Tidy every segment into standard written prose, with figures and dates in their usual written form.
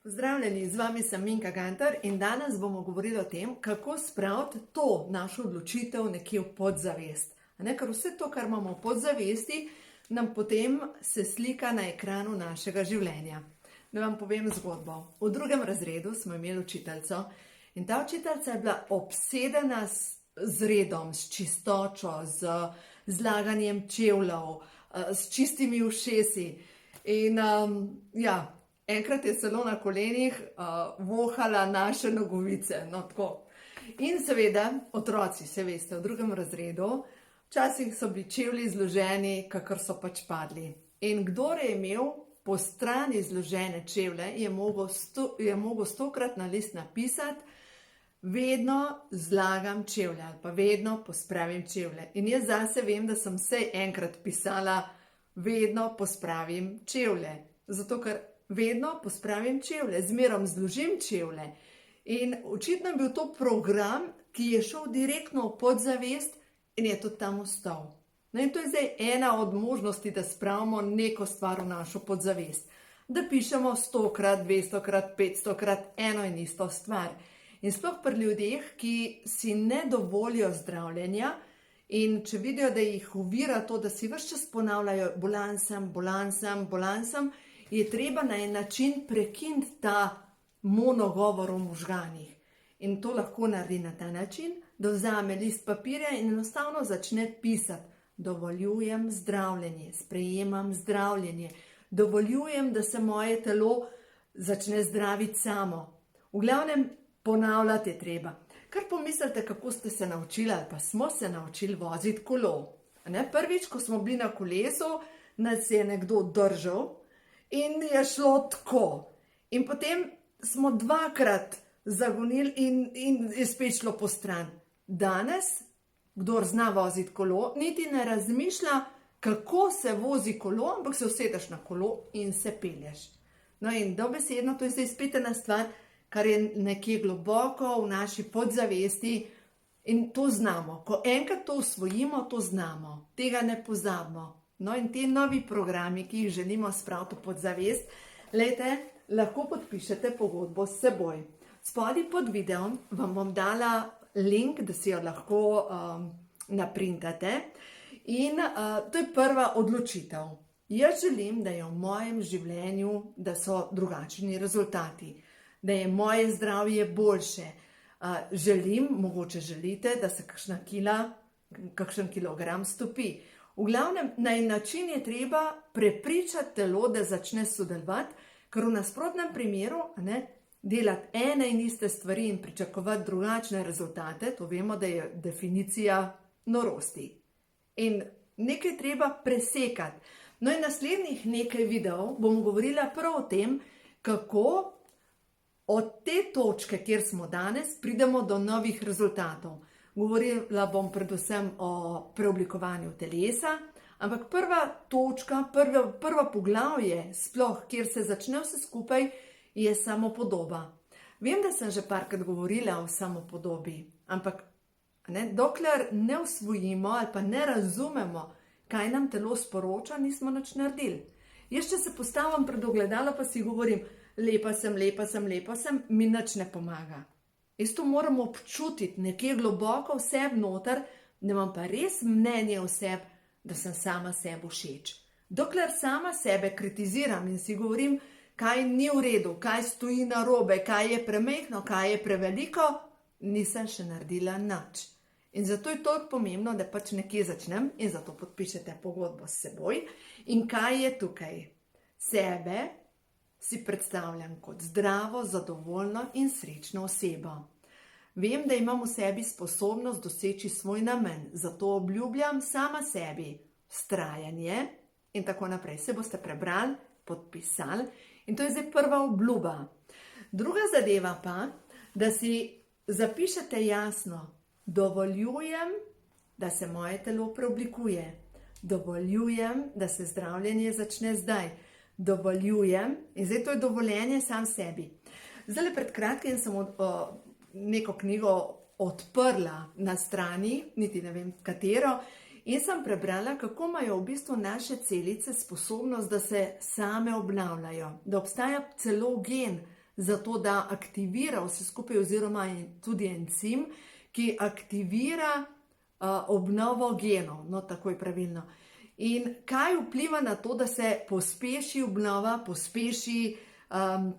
Pozdravljeni, z vami sem Minka Gantar in danes bomo govorili o tem, kako spraviti to našo odločitev nekje v podzavest. Ker vse to, kar imamo v podzavesti, nam potem se slika na ekranu našega življenja. Da vam povem zgodbo. V 2. razredu smo imeli učiteljico in ta učiteljica je bila obsedena z redom, s čistočo, z zlaganjem čevljev, s čistimi ušesi. In enkrat je celo na kolenih vohala naše nogavice. In seveda, otroci, se veste, v 2. razredu, včasih so bili čevlji zloženi, kakor so pač padli. In kdor je imel po strani zložene čevlje, je mogel 100-krat na list napisati: vedno zlagam čevlje ali pa vedno pospravim čevlje. In jaz zase vem, da sem vsaj enkrat pisala: vedno pospravim čevlje. Zato, ker vedno pospravim čevlje, zmerom zložim čevlje. In očitno je bil to program, ki je šel direktno v podzavest in je tudi tam ostal. In to je zdaj ena od možnosti, da spravimo neko stvar v našo podzavest. Da pišemo 100-krat, 200-krat, 500-krat eno in isto stvar. In sploh pri ljudeh, ki si ne dovolijo zdravljenja in če vidijo, da jih ovira to, da si ves čas ponavljajo bolan sem, bolan sem, bolan sem, je treba na en način prekiniti ta monogovor v možganih. In to lahko naredi na ta način, da vzame list papirja in enostavno začne pisati: dovoljujem zdravljenje, sprejemam zdravljenje, dovoljujem, da se moje telo začne zdraviti samo. V glavnem, ponavljati je treba. Kar pomislite, kako ste se naučili ali pa smo se naučili voziti kolo. Prvič, ko smo bili na kolesu, nas je nekdo držal in je šlo tako. In potem smo 2-krat zagonili in je spet šlo po stran. Danes, kdor zna voziti kolo, niti ne razmišlja, kako se vozi kolo, ampak se usedeš na kolo in se pelješ. In dobesedno, to je zdaj spet ena stvar, kar je nekje globoko v naši podzavesti in to znamo. Ko enkrat to usvojimo, to znamo. Tega ne pozabimo. In ti novi programi, ki jih želimo spraviti v podzavest, lahko podpišete pogodbo s seboj. Spodaj pod videom vam bom dala link, da si jo lahko naprintate. In to je prva odločitev. Jaz želim, da je v mojem življenju, da so drugačni rezultati, da je moje zdravje boljše. Želim, mogoče želite, da se kakšen kilogram stopi. V glavnem, na en način je treba prepričati telo, da začne sodelovati, ker v nasprotnem primeru delati ene in iste stvari in pričakovati drugačne rezultate, to vemo, da je definicija norosti. In nekaj treba presekati. In naslednjih nekaj videov bom govorila prav o tem, kako od te točke, kjer smo danes, pridemo do novih rezultatov. Govorila bom predvsem o preoblikovanju telesa, ampak prva točka, prvo poglavje sploh, kjer se začne vse skupaj, je samopodoba. Vem, da sem že parkrat govorila o samopodobi, ampak dokler ne usvojimo ali pa ne razumemo, kaj nam telo sporoča, nismo nič naredili. Jaz, če se postavim pred ogledalo, pa si govorim: lepa sem, lepa sem, lepa sem, mi nič ne pomaga. Jaz to moram občutiti nekje globoko v sebi noter, da imam pa res mnenje o sebi, da sem sama sebi všeč. Dokler sama sebe kritiziram in si govorim, kaj ni v redu, kaj stoji narobe, kaj je premehno, kaj je preveliko, nisem še naredila nič. In zato je toliko pomembno, da pač nekje začnem in zato podpišete pogodbo s seboj. In kaj je tukaj? Sebe si predstavljam kot zdravo, zadovoljno in srečno osebo. Vem, da imam v sebi sposobnost doseči svoj namen, zato obljubljam sama sebi vztrajanje in tako naprej. Se boste prebrali, podpisali in to je zdaj prva obljuba. Druga zadeva pa, da si zapišete jasno: dovoljujem, da se moje telo preoblikuje. Dovoljujem, da se zdravljenje začne zdaj. Dovoljujem, in zdaj to je dovoljenje sam sebi. Zdaj pred kratkim sem neko knjigo odprla na strani, niti ne vem katero, in sem prebrala, kako imajo v bistvu naše celice sposobnost, da se same obnavljajo. Da obstaja celo gen, zato da aktivira vse skupaj oziroma tudi encim, ki aktivira obnovo genov, no tako je pravilno. In kaj vpliva na to, da se pospeši obnova, pospeši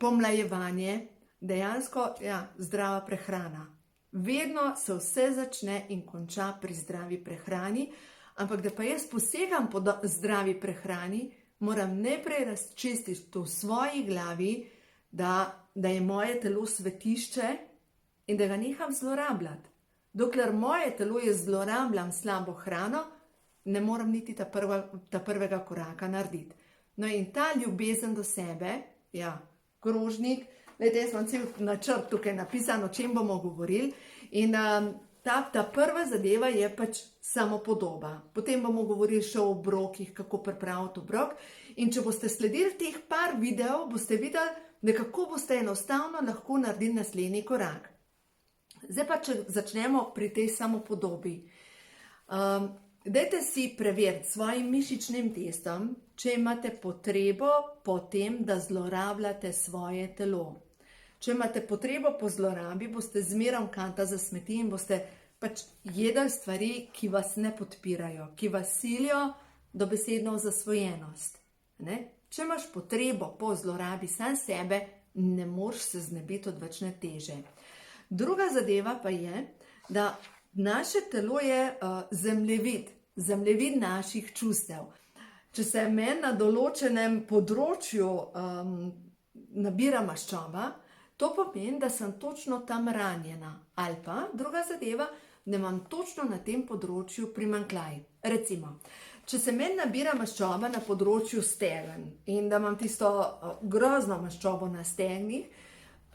pomlajevanje? Dejansko, zdrava prehrana. Vedno se vse začne in konča pri zdravi prehrani, ampak da pa jaz posegam po zdravi prehrani, moram najprej razčistiti v svoji glavi, da je moje telo svetišče in da ga neham zlorabljati. Dokler moje telo zlorabljam slabo hrano, ne morem niti ta prvega koraka narediti. No in ta ljubezen do sebe, krožnik, glede, jaz imam cel načrt tukaj napisan, o čem bomo govorili, in ta prva zadeva je pač samopodoba. Potem bomo govorili še o obrokih, kako pripraviti obrok, in če boste sledili teh par videov, boste videli, da kako boste enostavno lahko naredili naslednji korak. Zdaj pa, če začnemo pri tej samopodobi. Dajte si preveriti svojim mišičnim testom, če imate potrebo po tem, da zlorabljate svoje telo. Če imate potrebo po zlorabi, boste zmerom kanta za smeti in boste pač jedli stvari, ki vas ne podpirajo, ki vas silijo dobesedno v zasvojenost. Če imaš potrebo po zlorabi sam sebe, ne moreš se znebiti odvečne teže. Druga zadeva pa je, da naše telo je zemljevid naših čustev. Če se meni na določenem področju nabira maščoba, to pomeni, da sem točno tam ranjena. Ali pa druga zadeva, da imam točno na tem področju primanjkljaj. Recimo, če se meni nabira maščoba na področju stegen in da imam tisto grozno maščobo na stegnih,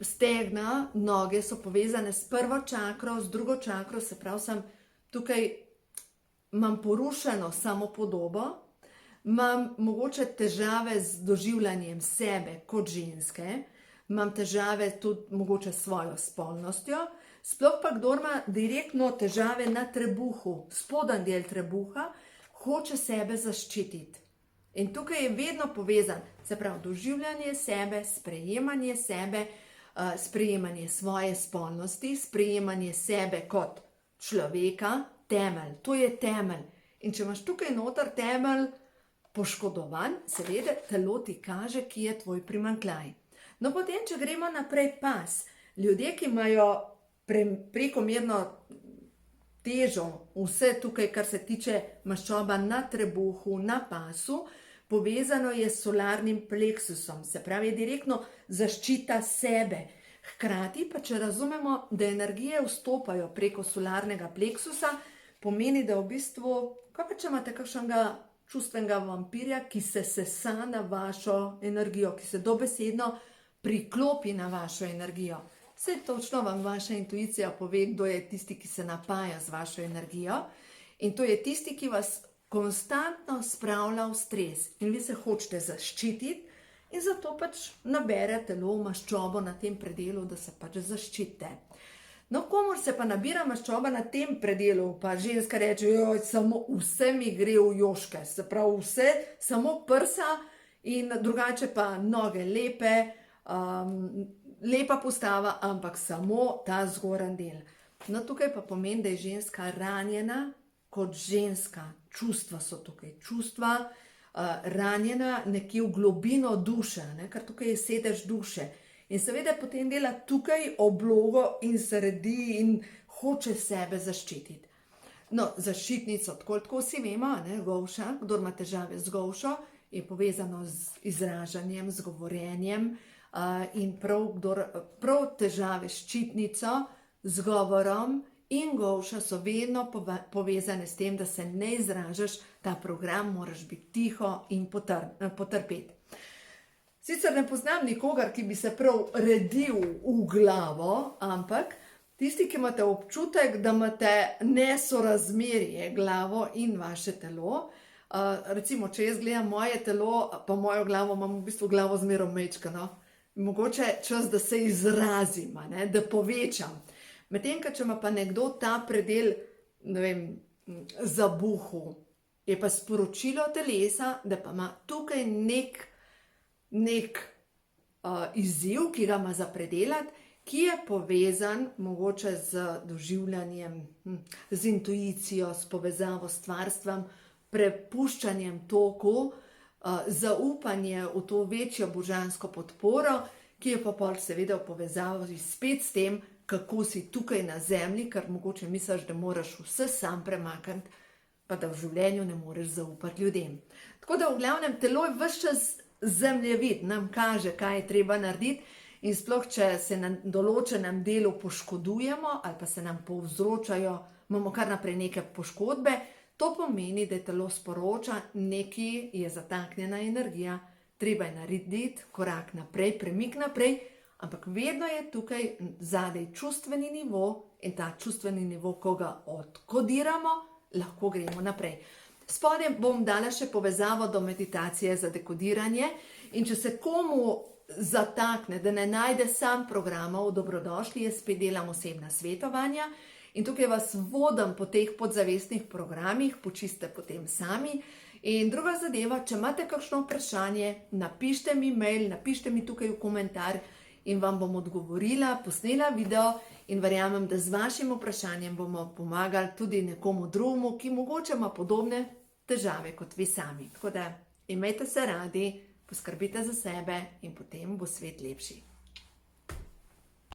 stegna, noge so povezane s prvo čakro, z drugo čakro, se pravi, tukaj imam porušeno samopodobo, imam mogoče težave z doživljanjem sebe kot ženske, imam težave tudi mogoče s svojo spolnostjo, sploh pa kdor ima direktno težave na trebuhu, spodnji del trebuha, hoče sebe zaščititi. In tukaj je vedno povezan, se pravi, doživljanje sebe, sprejemanje sebe, sprejemanje svoje spolnosti, sprejemanje sebe kot človeka, temelj, to je temelj. In če imaš tukaj noter temelj poškodovan, seveda telo ti kaže, ki je tvoj primanjkljaj. No potem, če gremo naprej pas, ljudje, ki imajo prekomerno težo, vse tukaj, kar se tiče maščoba na trebuhu, na pasu, povezano je s solarnim pleksusom, se pravi, je direktno zaščita sebe. Hkrati pa, če razumemo, da energije vstopajo preko solarnega pleksusa, pomeni, da v bistvu, kaj pa če imate kakšnega čustvenega vampirja, ki se sesa na vašo energijo, ki se dobesedno priklopi na vašo energijo. Saj točno vam vaša intuicija pove, kdo je tisti, ki se napaja z vašo energijo, in to je tisti, ki vas konstantno spravlja v stres in vi se hočete zaščititi in zato pač nabere telo maščobo na tem predelu, da se pač zaščitite. No, komur se pa nabira maščoba na tem predelu, pa ženska reče, samo vse mi gre v joške, se pravi vse, samo prsa in drugače pa noge lepe, lepa postava, ampak samo ta zgoren del. No, tukaj pa pomeni, da je ženska ranjena kot ženska. Čustva so tukaj, čustva ranjena nekje v globino duše, ker tukaj je sedež duše. In seveda potem dela tukaj oblogo in sredi in hoče sebe zaščititi. No, zaščitnico, tako vsi vemo, golša, kdor ima težave z golšo, je povezano z izražanjem, z govorjenjem in prav težave s ščitnico, z govorom in golša so vedno povezane s tem, da se ne izražaš, ta program moraš biti tiho in potrpeti. Sicer ne poznam nikogar, ki bi se prav redil v glavo, ampak tisti, ki imate občutek, da imate nesorazmerje glavo in vaše telo, recimo, če jaz gledam moje telo, pa mojo glavo, imam v bistvu glavo zmerom mečkano, mogoče čas, da se izrazim, da povečam. Medtem, če ima pa nekdo ta predel, ne vem, zabuhu, je pa sporočilo telesa, da pa ima tukaj nek izziv, ki ga ima za predelati, ki je povezan mogoče z doživljanjem, z intuicijo, s povezavo s stvarstvom, prepuščanjem toku, zaupanje v to večjo božansko podporo, ki je pa pol seveda v povezavi spet s tem, kako si tukaj na zemlji, ker mogoče misliš, da moraš vse sam premakniti, pa da v življenju ne moreš zaupati ljudem. Tako da v glavnem telo je ves čas zemljevid, nam kaže, kaj je treba narediti, in sploh, če se na določenem delu poškodujemo ali pa se nam povzročajo, imamo kar naprej neke poškodbe, to pomeni, da telo sporoča, nekaj je zataknjena energija, treba je narediti korak naprej, premik naprej, ampak vedno je tukaj zadaj čustveni nivo in ta čustveni nivo, ko ga odkodiramo, lahko gremo naprej. Spodaj bom dala še povezavo do meditacije za dekodiranje, in če se komu zatakne, da ne najde sam programov, dobrodošli, jaz spet delam osebna svetovanja in tukaj vas vodim po teh podzavestnih programih, počiste potem sami. In druga zadeva, če imate kakšno vprašanje, napište mi mail, napište mi tukaj v komentar in vam bom odgovorila, posnela video in verjamem, da z vašim vprašanjem bomo pomagali tudi nekomu drugemu, ki mogoče ima podobne težave kot vi sami. Tako da imejte se radi, poskrbite za sebe in potem bo svet lepši.